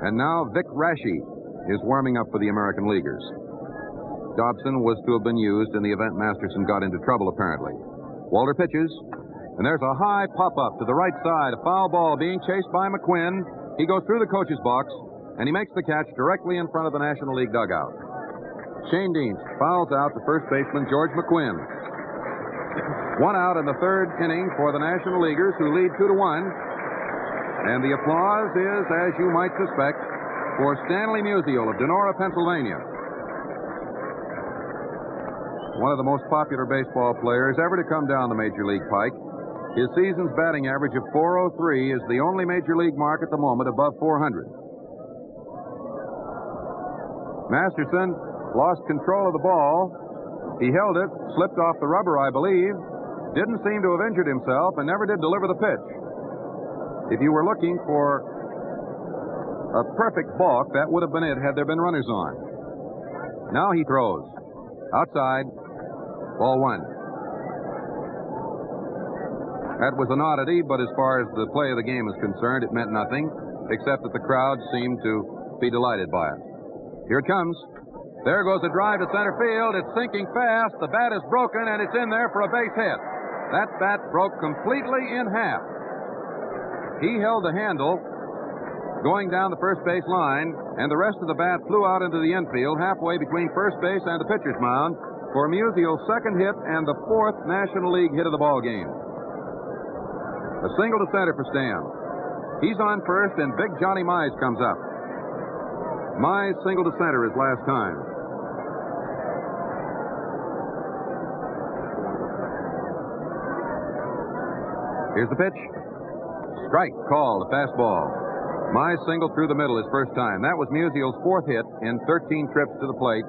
And now Vic Raschi is warming up for the American Leaguers. Dobson was to have been used in the event Masterson got into trouble, apparently. Walter pitches, and there's a high pop-up to the right side. A foul ball being chased by McQuinn. He goes through the coach's box, and he makes the catch directly in front of the National League dugout. Schoendienst fouls out to first baseman George McQuinn. 1 out in the third inning for the National Leaguers, who lead 2-1. And the applause is, as you might suspect, for Stanley Musial of Donora, Pennsylvania. One of the most popular baseball players ever to come down the Major League pike. His season's batting average of .403 is the only Major League mark at the moment above .400. Masterson lost control of the ball. He held it, slipped off the rubber, I believe, didn't seem to have injured himself, and never did deliver the pitch. If you were looking for a perfect balk, that would have been it had there been runners on. Now he throws. Outside, ball 1. That was an oddity, but as far as the play of the game is concerned, it meant nothing, except that the crowd seemed to be delighted by it. Here it comes. There goes a drive to center field. It's sinking fast. The bat is broken, and it's in there for a base hit. That bat broke completely in half. He held the handle going down the first base line, and the rest of the bat flew out into the infield halfway between first base and the pitcher's mound for Musial's second hit and the fourth National League hit of the ball game. A single to center for Stan. He's on first, and Big Johnny Mize comes up. Mize single to center his last time. Here's the pitch. Strike called, a fastball. Mize singled through the middle his first time. That was Musial's fourth hit in 13 trips to the plate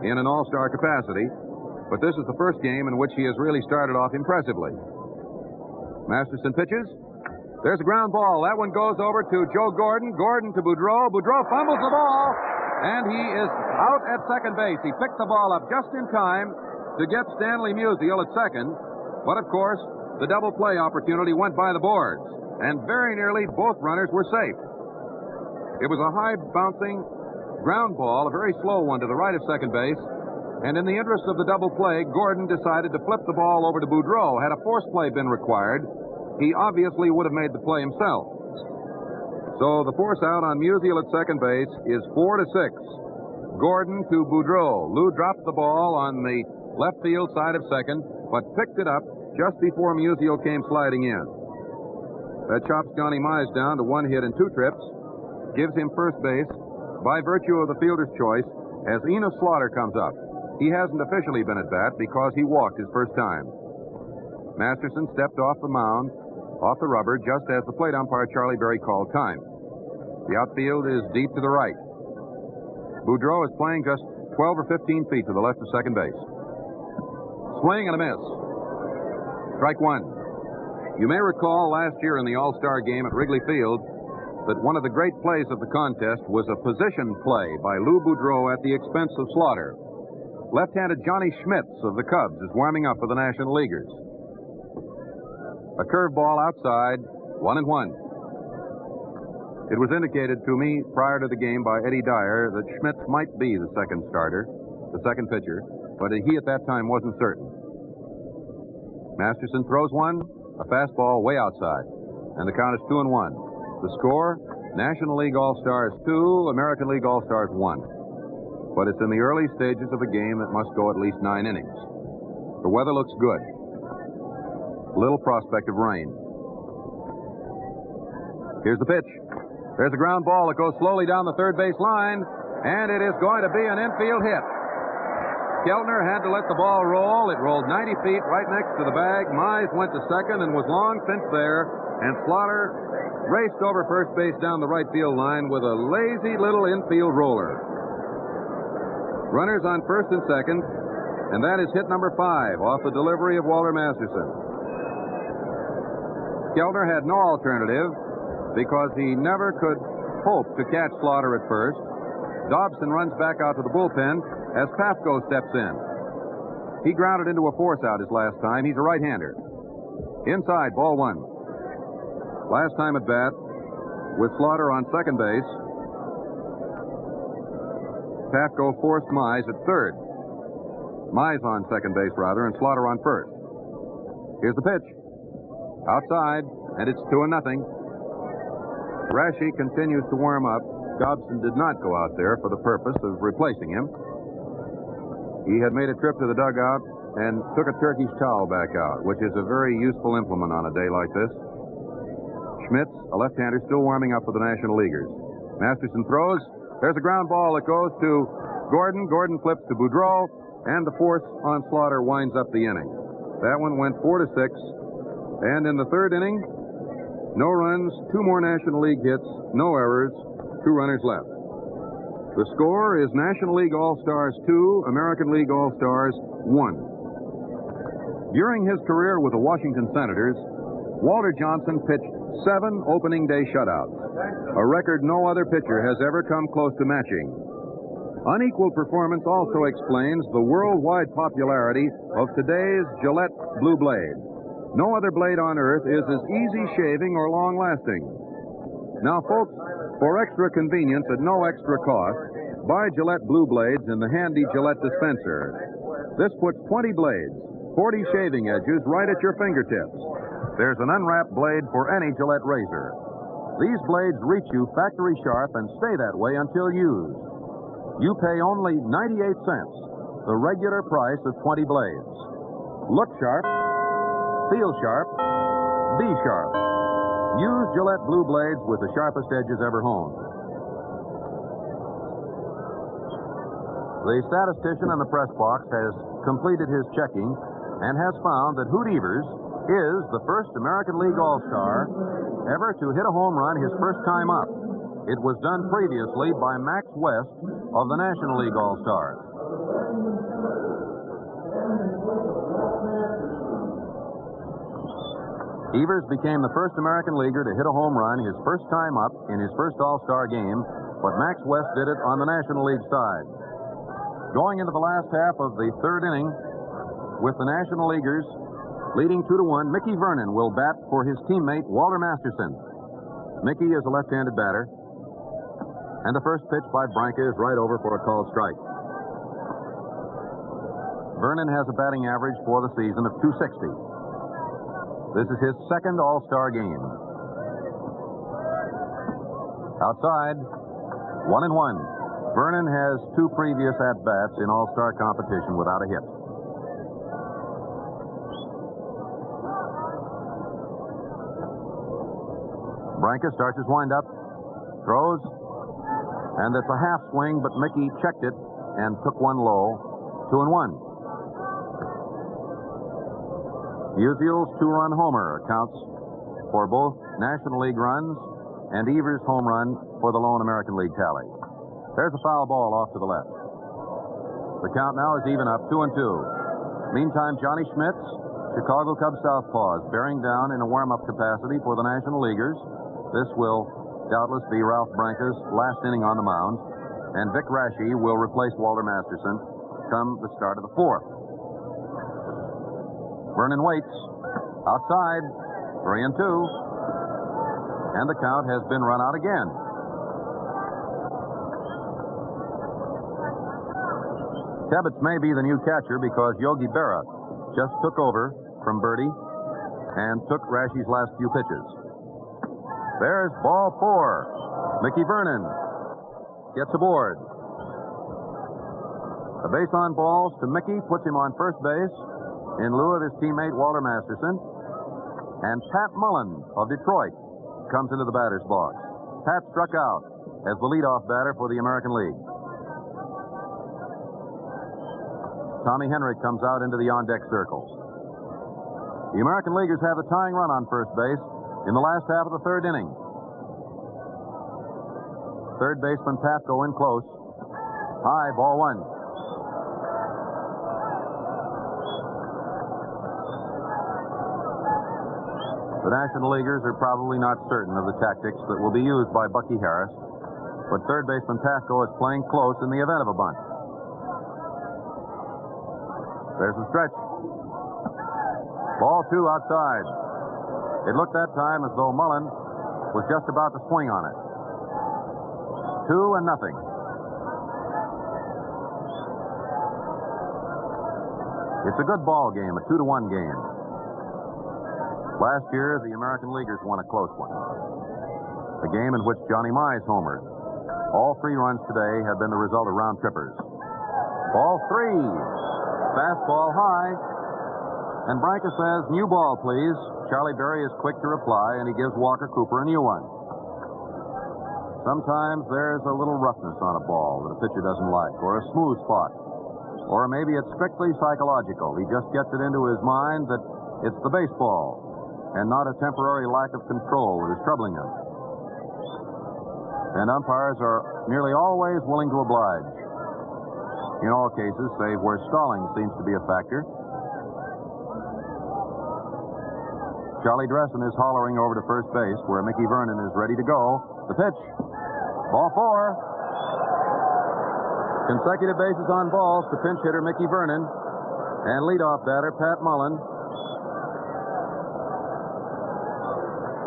in an all-star capacity. But this is the first game in which he has really started off impressively. Masterson pitches. There's a ground ball. That one goes over to Joe Gordon. Gordon to Boudreau. Boudreau fumbles the ball, and he is out at second base. He picked the ball up just in time to get Stanley Musial at second. But, of course, the double play opportunity went by the boards, and very nearly both runners were safe. It was a high-bouncing ground ball, a very slow one to the right of second base, and in the interest of the double play, Gordon decided to flip the ball over to Boudreau. Had a force play been required, he obviously would have made the play himself. So the force out on Musial at second base is 4-6. Gordon to Boudreau. Lou dropped the ball on the left field side of second, but picked it up just before Musial came sliding in. That chops Johnny Mize down to 1 hit and 2 trips, gives him first base by virtue of the fielder's choice as Enos Slaughter comes up. He hasn't officially been at bat because he walked his first time. Masterson stepped off the mound, off the rubber, just as the plate umpire Charlie Berry called time. The outfield is deep to the right. Boudreau is playing just 12 or 15 feet to the left of second base. Swing and a miss. Strike one. You may recall last year in the All-Star game at Wrigley Field that one of the great plays of the contest was a position play by Lou Boudreau at the expense of Slaughter. Left-handed Johnny Schmitz of the Cubs is warming up for the National Leaguers. A curveball outside, 1-1. It was indicated to me prior to the game by Eddie Dyer that Schmitz might be the second starter, the second pitcher, but he at that time wasn't certain. Masterson throws one, a fastball way outside, and the count is 2-1. The score, National League All-Stars 2, American League All-Stars 1. But it's in the early stages of a game that must go at least 9 innings. The weather looks good. Little prospect of rain. Here's the pitch. There's a ground ball that goes slowly down the third base line, and it is going to be an infield hit. Keltner had to let the ball roll. It rolled 90 feet right next to the bag. Mize went to second and was long since there, and Slaughter raced over first base down the right field line with a lazy little infield roller. Runners on first and second, and that is hit number 5 off the delivery of Walter Masterson. Keltner had no alternative because he never could hope to catch Slaughter at first. Dobson runs back out to the bullpen as Pafko steps in. He grounded into a force out his last time. He's a right-hander. Inside, ball 1. Last time at bat with Slaughter on second base. Pafko forced Mize at third. Mize on second base, rather, and Slaughter on first. Here's the pitch. Outside, and it's 2-0. Rashi continues to warm up. Dobson did not go out there for the purpose of replacing him. He had made a trip to the dugout and took a Turkish towel back out, which is a very useful implement on a day like this. Schmitz, a left-hander, still warming up for the National Leaguers. Masterson throws. There's a ground ball that goes to Gordon. Gordon flips to Boudreau, and the force on Slaughter winds up the inning. That one went 4-6. And in the third inning, no runs, 2 more National League hits, no errors, 2 runners left. The score is National League All-Stars 2, American League All-Stars 1. During his career with the Washington Senators, Walter Johnson pitched 7 opening day shutouts, a record no other pitcher has ever come close to matching. Unequal performance also explains the worldwide popularity of today's Gillette Blue Blade. No other blade on earth is as easy shaving or long-lasting. Now, folks, for extra convenience at no extra cost, buy Gillette Blue Blades in the handy Gillette dispenser. This puts 20 blades, 40 shaving edges right at your fingertips. There's an unwrapped blade for any Gillette razor. These blades reach you factory sharp and stay that way until used. You pay only 98 cents, the regular price of 20 blades. Look sharp, feel sharp, be sharp. Use Gillette Blue Blades with the sharpest edges ever honed. The statistician in the press box has completed his checking and has found that Hoot Evers is the first American League All-Star ever to hit a home run his first time up. It was done previously by Max West of the National League All-Stars. Evers became the first American leaguer to hit a home run his first time up in his first All-Star game, but Max West did it on the National League side. Going into the last half of the third inning, with the National Leaguers leading 2-1, Mickey Vernon will bat for his teammate Walter Masterson. Mickey is a left-handed batter, and the first pitch by Branca is right over for a called strike. Vernon has a batting average for the season of .260. This is his second All-Star game. Outside, 1-1. Vernon has 2 previous at-bats in All-Star competition without a hit. Branca starts his windup, throws, and it's a half swing, but Mickey checked it and took one low. 2-1. Musial's 2-run homer accounts for both National League runs and Evers' home run for the lone American League tally. There's a foul ball off to the left. The count now is even up, 2-2. Meantime, Johnny Schmitz, Chicago Cubs southpaw, is bearing down in a warm-up capacity for the National Leaguers. This will doubtless be Ralph Branca's last inning on the mound, and Vic Raschi will replace Walter Masterson come the start of the fourth. Vernon waits. Outside, 3-2. And the count has been run out again. Tebbetts may be the new catcher because Yogi Berra just took over from Birdie and took Raschi's last few pitches. There's ball 4. Mickey Vernon gets aboard. A base on balls to Mickey puts him on first base in lieu of his teammate Walter Masterson. And Pat Mullen of Detroit comes into the batter's box. Pat struck out as the leadoff batter for the American League. Tommy Henrik comes out into the on-deck circle. The American Leaguers have the tying run on first base in the last half of the third inning. Third baseman Patko in close. High, ball 1. The National Leaguers are probably not certain of the tactics that will be used by Bucky Harris, but third baseman Patko is playing close in the event of a bunt. There's the stretch. Ball 2 outside. It looked that time as though Mullen was just about to swing on it. 2-0. It's a good ball game, a 2-1 game. Last year, the American Leaguers won a close one. A game in which Johnny Mize homered. All 3 runs today have been the result of round trippers. Ball 3. Fastball high. And Branca says, new ball, please. Charlie Berry is quick to reply, and he gives Walker Cooper a new one. Sometimes there's a little roughness on a ball that a pitcher doesn't like, or a smooth spot. Or maybe it's strictly psychological. He just gets it into his mind that it's the baseball and not a temporary lack of control that is troubling him. And umpires are nearly always willing to oblige. In all cases, save where stalling seems to be a factor. Charlie Dressen is hollering over to first base, where Mickey Vernon is ready to go. The pitch. Ball 4. Consecutive bases on balls to pinch hitter Mickey Vernon and leadoff batter Pat Mullen.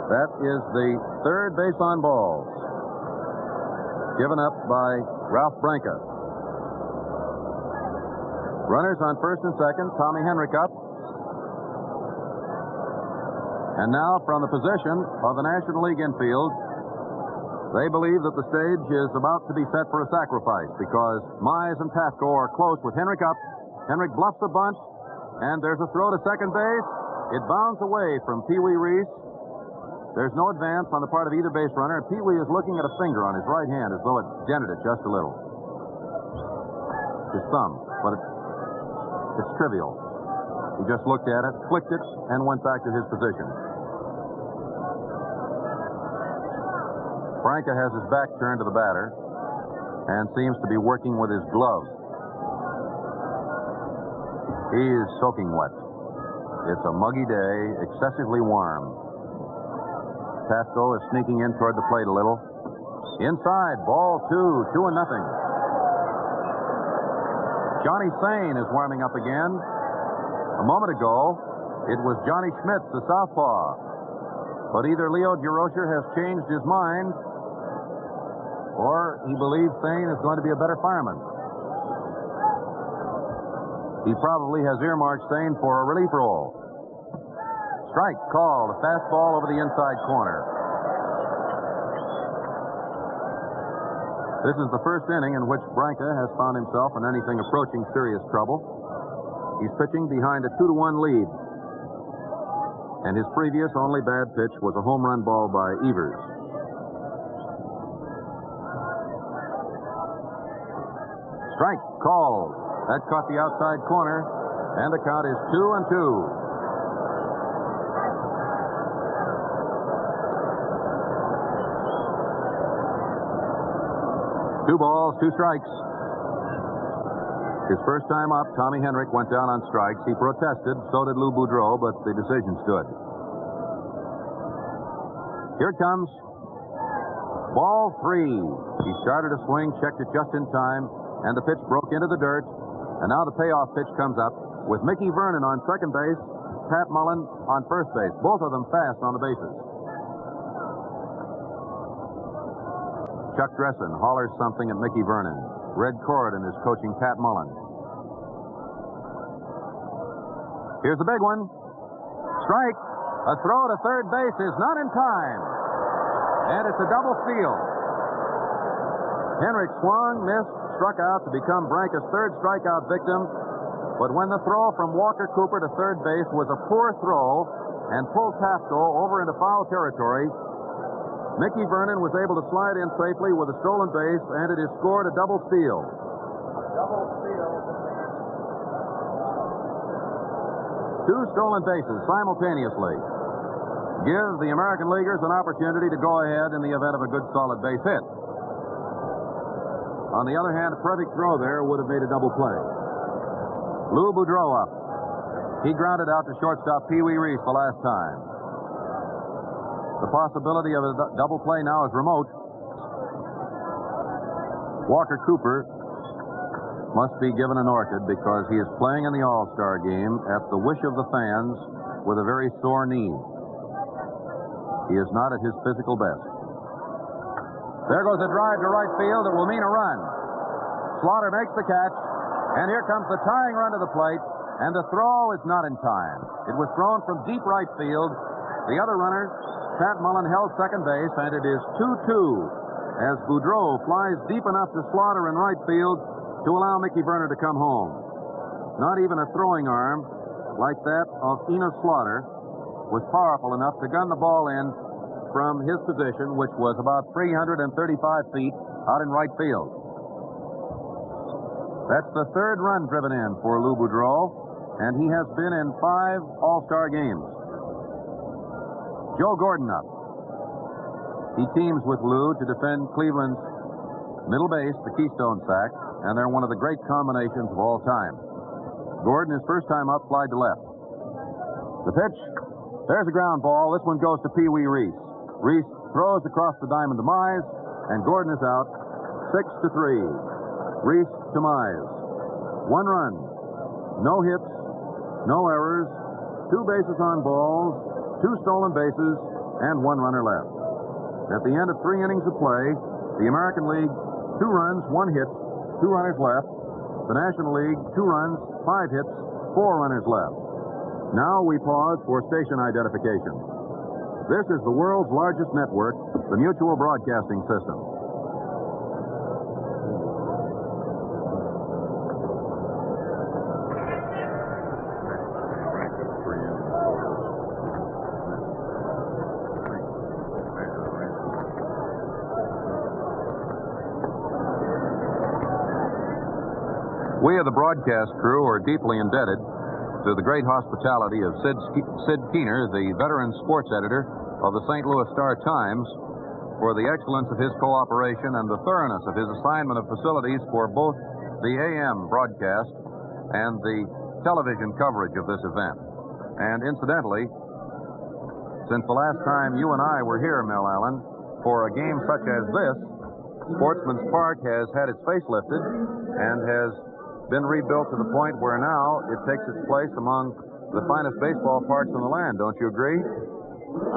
That is the third base on balls, given up by Ralph Branca. Runners on first and second. Tommy Henrik up. And now from the position of the National League infield, they believe that the stage is about to be set for a sacrifice because Mize and Pafko are close with Henrik up. Henrik bluffs the bunt, and there's a throw to second base. It bounds away from Pee Wee Reese. There's no advance on the part of either base runner, and Pee Wee is looking at a finger on his right hand as though it dented it just a little. His thumb, but it's trivial. He just looked at it, flicked it, and went back to his position. Branca has his back turned to the batter and seems to be working with his glove. He is soaking wet. It's a muggy day, excessively warm. Pafko is sneaking in toward the plate a little. Inside, ball 2, 2-0. Johnny Sane is warming up again. A moment ago, it was Johnny Schmitz, the southpaw. But either Leo Durocher has changed his mind, or he believes Sane is going to be a better fireman. He probably has earmarked Sane for a relief role. Strike called, a fastball over the inside corner. This is the first inning in which Branca has found himself in anything approaching serious trouble. He's pitching behind a 2-1 lead. And his previous only bad pitch was a home run ball by Evers. Strike called. That caught the outside corner, and the count is 2-2. 2 balls, 2 strikes. His first time up, Tommy Henrik went down on strikes. He protested, so did Lou Boudreau, but the decision stood. Here it comes. Ball 3. He started a swing, checked it just in time, and the pitch broke into the dirt. And now the payoff pitch comes up with Mickey Vernon on second base, Pat Mullen on first base. Both of them fast on the bases. Chuck Dressen hollers something at Mickey Vernon. Red Corridan is coaching Pat Mullen. Here's the big one. Strike. A throw to third base is not in time. And it's a double steal. Henrik swung, missed, struck out to become Branca's third strikeout victim. But when the throw from Walker Cooper to third base was a poor throw and pulled Pafko over into foul territory, Mickey Vernon was able to slide in safely with a stolen base, and it is scored a double steal. Double steal. 2 stolen bases simultaneously give the American Leaguers an opportunity to go ahead in the event of a good solid base hit. On the other hand, a perfect throw there would have made a double play. Lou Boudreau up. He grounded out to shortstop Pee Wee Reese the last time. The possibility of a double play now is remote. Walker Cooper must be given an orchid because he is playing in the All-Star game at the wish of the fans with a very sore knee. He is not at his physical best. There goes a drive to right field that will mean a run. Slaughter makes the catch, and here comes the tying run to the plate, and the throw is not in time. It was thrown from deep right field. The other runner, Pat Mullen, held second base, and it is 2-2 as Boudreau flies deep enough to Slaughter in right field to allow Mickey Vernon to come home. Not even a throwing arm like that of Enos Slaughter was powerful enough to gun the ball in from his position, which was about 335 feet out in right field. That's the third run driven in for Lou Boudreau, and he has been in 5 All-Star games. Joe Gordon up. He teams with Lou to defend Cleveland's middle base, the Keystone sack, and they're one of the great combinations of all time. Gordon, his first time up, flied to left. The pitch. There's a ground ball. This one goes to Pee Wee Reese. Reese throws across the diamond to Mize, and Gordon is out 6-3. Reese to Mize. 1 run. No hits. No errors. 2 bases on balls. 2 stolen bases, and 1 runner left. At the end of 3 innings of play, the American League, 2 runs, 1 hit, 2 runners left. The National League, 2 runs, 5 hits, 4 runners left. Now we pause for station identification. This is the world's largest network, the Mutual Broadcasting System. We of the broadcast crew are deeply indebted to the great hospitality of Sid Keener, the veteran sports editor of the St. Louis Star-Times, for the excellence of his cooperation and the thoroughness of his assignment of facilities for both the AM broadcast and the television coverage of this event. And incidentally, since the last time you and I were here, Mel Allen, for a game such as this, Sportsman's Park has had its face lifted and has been rebuilt to the point where now it takes its place among the finest baseball parks in the land. Don't you agree?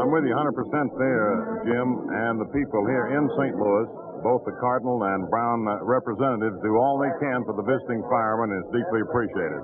I'm with you 100% there, Jim. And the people here in St. Louis, both the Cardinal and Brown representatives, do all they can for the visiting firemen, and it's deeply appreciated.